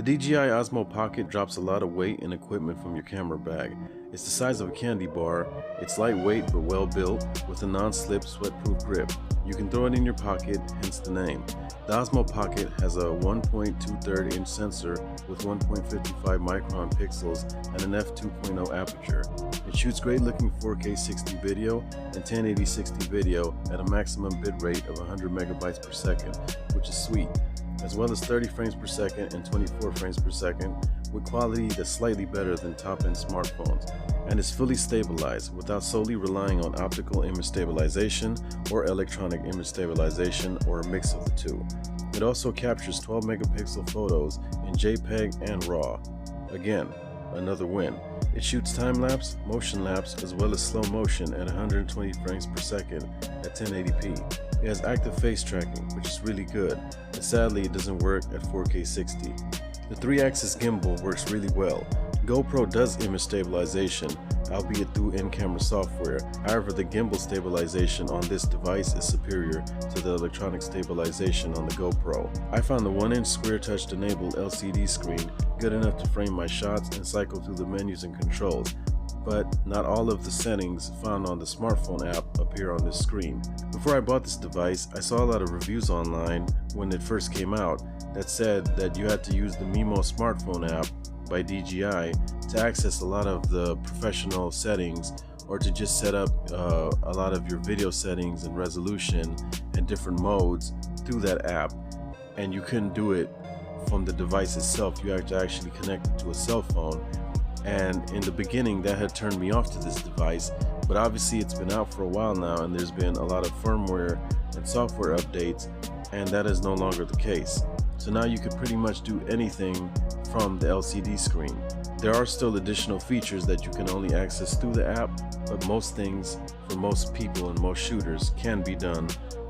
DJI Osmo Pocket drops a lot of weight and equipment from your camera bag. It's the size of a candy bar, it's lightweight but well built, with a non-slip, sweat-proof grip. You can throw it in your pocket, hence the name. The Osmo Pocket has a 1.23 inch sensor with 1.55 micron pixels and an f2.0 aperture. It shoots great looking 4K 60 video and 1080 60 video at a maximum bitrate of 100 megabytes per second, which is sweet, as well as 30 frames per second and 24 frames per second with quality that's slightly better than top-end smartphones, and is fully stabilized without solely relying on optical image stabilization or electronic image stabilization or a mix of the two. It also captures 12 megapixel photos in JPEG and RAW. Again, another win. It shoots time-lapse, motion-lapse, as well as slow motion at 120 frames per second at 1080p. It has active face tracking, which is really good, but sadly it doesn't work at 4K 60. The 3-axis gimbal works really well. GoPro does image stabilization, albeit through in-camera software. However, the gimbal stabilization on this device is superior to the electronic stabilization on the GoPro. I found the 1-inch square touch enabled LCD screen good enough to frame my shots and cycle through the menus and controls, but not all of the settings found on the smartphone app appear on this screen. Before I bought this device, I saw a lot of reviews online when it first came out that said that you had to use the Mimo smartphone app by DJI to access a lot of the professional settings, or to just set up a lot of your video settings and resolution and different modes through that app, and you couldn't do it from the device itself. You had to actually connect it to a cell phone, and in the beginning that had turned me off to this device, but obviously it's been out for a while now and there's been a lot of firmware and software updates, and that is no longer the case. So now you could pretty much do anything from the LCD screen. There are still additional features that you can only access through the app, but most things for most people and most shooters can be done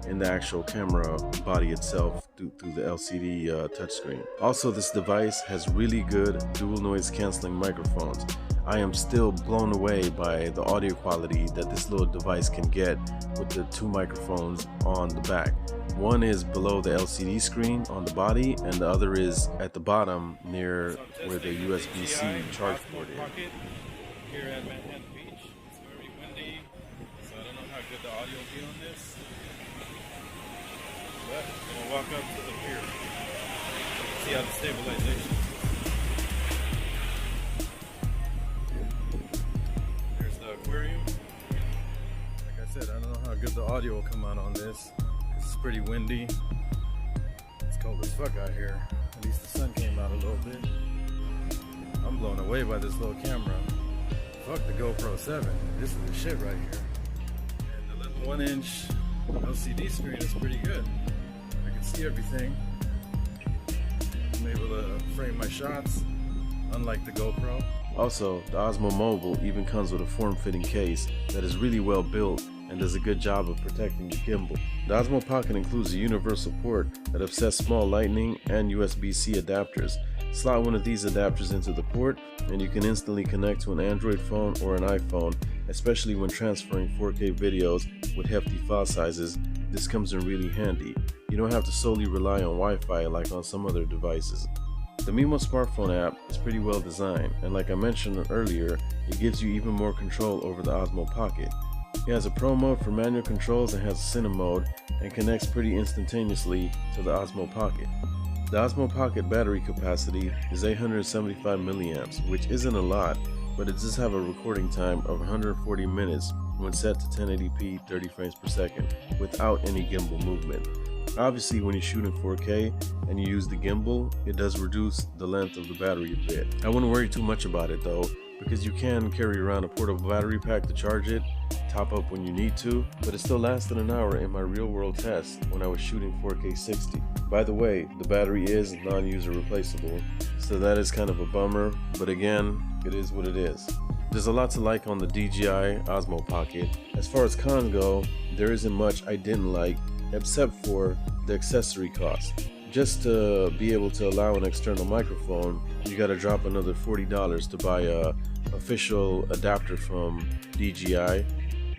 in the actual camera body itself through the LCD touchscreen. Also, this device has really good dual noise canceling microphones. I am still blown away by the audio quality that this little device can get with the 2 microphones on the back. One is below the LCD screen on the body, and the other is at the bottom near where the USB-C charge port is. Here at Manhattan Beach. It's very windy, so I don't know how good the audio will be on this. But I'm gonna walk up to the pier, see how the stabilization. There's the aquarium. Like I said, I don't know how good the audio will come out on this. It's pretty windy. It's cold as fuck out here. At least the sun came out a little bit. I'm blown away by this little camera. Fuck the GoPro 7. This is the shit right here. And the little 1-inch LCD screen is pretty good. I can see everything. I'm able to frame my shots, unlike the GoPro. Also, the Osmo Mobile even comes with a form-fitting case that is really well built and does a good job of protecting the gimbal. The Osmo Pocket includes a universal port that accepts small Lightning and USB-C adapters. Slot one of these adapters into the port and you can instantly connect to an Android phone or an iPhone, especially when transferring 4K videos with hefty file sizes. This comes in really handy. You don't have to solely rely on Wi-Fi like on some other devices. The Mimo smartphone app is pretty well designed, and like I mentioned earlier, it gives you even more control over the Osmo Pocket. It has a Pro mode for manual controls and has a Cine mode, and connects pretty instantaneously to the Osmo Pocket. The Osmo Pocket battery capacity is 875 milliamps, which isn't a lot, but it does have a recording time of 140 minutes when set to 1080p 30 frames per second without any gimbal movement. Obviously, when you shoot in 4K and you use the gimbal, it does reduce the length of the battery a bit. I wouldn't worry too much about it though, because you can carry around a portable battery pack to charge it, top up when you need to, but it still lasted an hour in my real world test when I was shooting 4K 60. By the way, the battery is non-user replaceable, so that is kind of a bummer, but again, it is what it is. There's a lot to like on the DJI Osmo Pocket. As far as cons go, there isn't much I didn't like, except for the accessory cost. Just to be able to allow an external microphone, you gotta drop another $40 to buy a official adapter from DJI.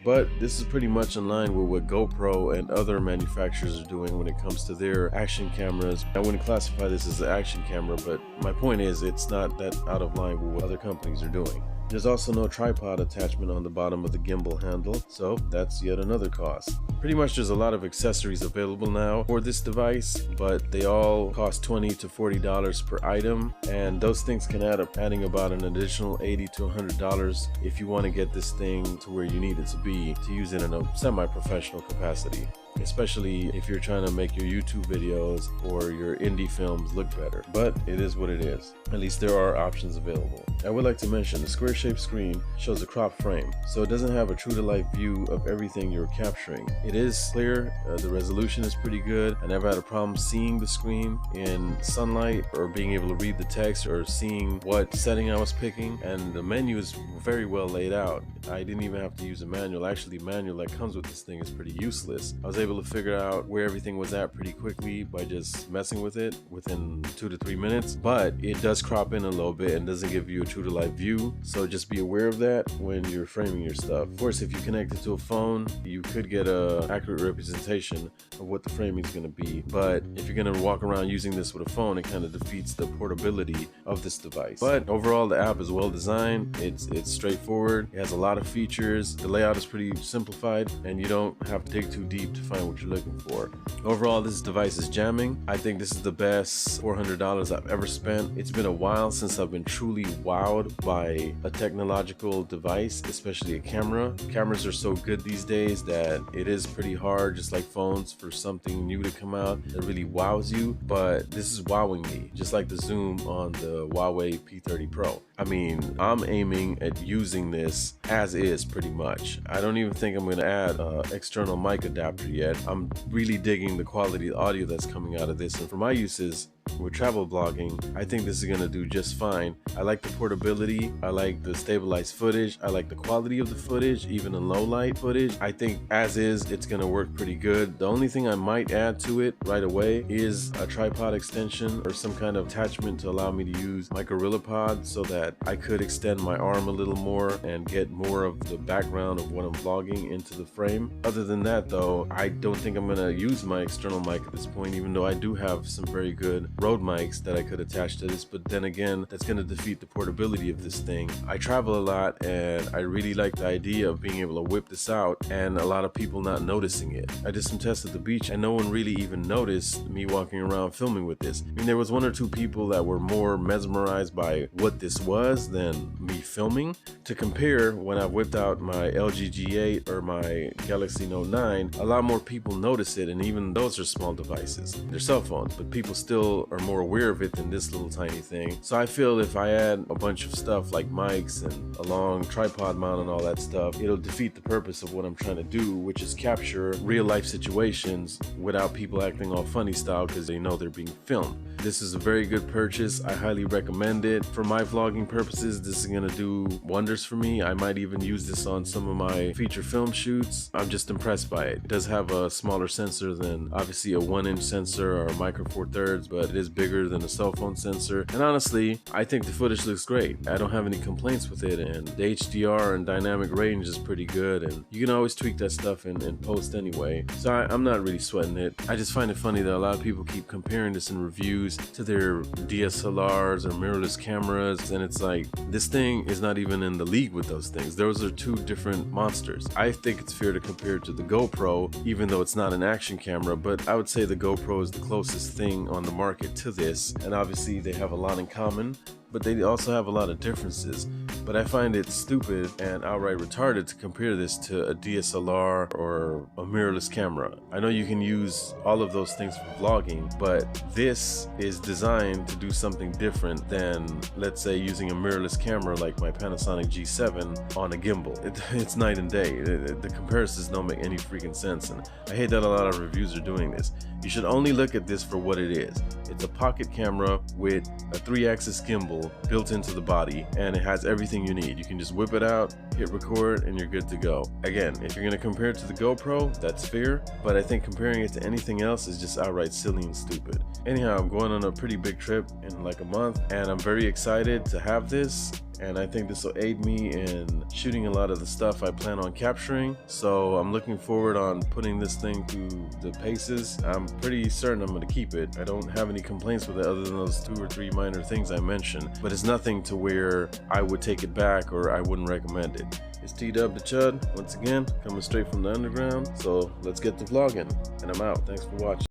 but this is pretty much in line with what GoPro and other manufacturers are doing when it comes to their action cameras. I wouldn't classify this as an action camera, but my point is it's not that out of line with what other companies are doing. There's also no tripod attachment on the bottom of the gimbal handle, so that's yet another cost. Pretty much there's a lot of accessories available now for this device, but they all cost $20 to $40 per item, and those things can add up, adding about an additional $80 to $100 if you want to get this thing to where you need it to be to use it in a semi-professional capacity, especially if you're trying to make your YouTube videos or your indie films look better. But it is what it is. At least there are options available. I would like to mention the square-shaped screen shows a crop frame, so it doesn't have a true-to-life view of everything you're capturing. It is clear, the resolution is pretty good. I never had a problem seeing the screen in sunlight or being able to read the text or seeing what setting I was picking, and the menu is very well laid out. I didn't even have to use a manual. Actually, the manual that comes with this thing is pretty useless. I was able to figure out where everything was at pretty quickly by just messing with it within 2 to 3 minutes, but it does crop in a little bit and doesn't give you a true to life view, so just be aware of that when you're framing your stuff. Of course, if you connect it to a phone, you could get an accurate representation of what the framing is going to be, but if you're going to walk around using this with a phone, it kind of defeats the portability of this device. But overall, the app is well designed. It's straightforward. It has a lot of features. The layout is pretty simplified, and you don't have to dig too deep to find what you're looking for. Overall, this device is jamming. I think this is the best $400 I've ever spent. It's been a while since I've been truly wowed by a technological device, especially a camera. Cameras are so good these days that it is pretty hard, just like phones, for something new to come out that really wows you, but this is wowing me, just like the zoom on the Huawei P30 Pro. I mean, I'm aiming at using this as is pretty much. I don't even think I'm going to add an external mic adapter yet. I'm really digging the quality of audio that's coming out of this, and for my uses with travel blogging, I think this is going to do just fine. I like the portability, I like the stabilized footage, I like the quality of the footage, even in low light footage. I think as is, it's going to work pretty good. The only thing I might add to it right away is a tripod extension or some kind of attachment to allow me to use my GorillaPod so that I could extend my arm a little more and get more of the background of what I'm vlogging into the frame. Other than that though, I don't think I'm going to use my external mic at this point, even though I do have some very good Rode mics that I could attach to this, but then again, that's going to defeat the portability of this thing. I travel a lot and I really like the idea of being able to whip this out and a lot of people not noticing it. I did some tests at the beach and no one really even noticed me walking around filming with this. I mean, there was 1 or 2 people that were more mesmerized by what this was than me filming. To compare, when I whipped out my LG G8 or my Galaxy Note 9, a lot more people notice it, and even those are small devices. They're cell phones, but people still are more aware of it than this little tiny thing. So I feel if I add a bunch of stuff like mics and a long tripod mount and all that stuff, it'll defeat the purpose of what I'm trying to do, which is capture real life situations without people acting all funny style because they know they're being filmed. This is a very good purchase. I highly recommend it. For my vlogging purposes, this is going to do wonders for me. I might even use this on some of my feature film shoots. I'm just impressed by it. It does have a smaller sensor than obviously a 1-inch sensor or a micro four thirds, but it is bigger than a cell phone sensor. And honestly, I think the footage looks great. I don't have any complaints with it, and the HDR and dynamic range is pretty good, and you can always tweak that stuff in post anyway. So I'm not really sweating it. I just find it funny that a lot of people keep comparing this in reviews to their DSLRs or mirrorless cameras, and it's like, this thing is not even in the league with those things. Those are 2 different monsters. I think it's fair to compare it to the GoPro, even though it's not an action camera, but I would say the GoPro is the closest thing on the market to this, and obviously they have a lot in common, but they also have a lot of differences. But I find it stupid and outright retarded to compare this to a DSLR or a mirrorless camera. I know you can use all of those things for vlogging, but this is designed to do something different than, let's say, using a mirrorless camera like my Panasonic G7 on a gimbal. It's night and day. The comparisons don't make any freaking sense, and I hate that a lot of reviews are doing this. You should only look at this for what it is. It's a pocket camera with a 3-axis gimbal built into the body, and it has everything you need. You can just whip it out, hit record, and you're good to go. Again, if you're going to compare it to the GoPro, that's fair, but I think comparing it to anything else is just outright silly and stupid. Anyhow, I'm going on a pretty big trip in like a month, and I'm very excited to have this. and I think this will aid me in shooting a lot of the stuff I plan on capturing. So I'm looking forward on putting this thing through the paces. I'm pretty certain I'm going to keep it. I don't have any complaints with it other than those 2 or 3 minor things I mentioned, but it's nothing to where I would take it back or I wouldn't recommend it. It's T-Dub the Chud, once again, coming straight from the underground. So let's get to vlogging, and I'm out. Thanks for watching.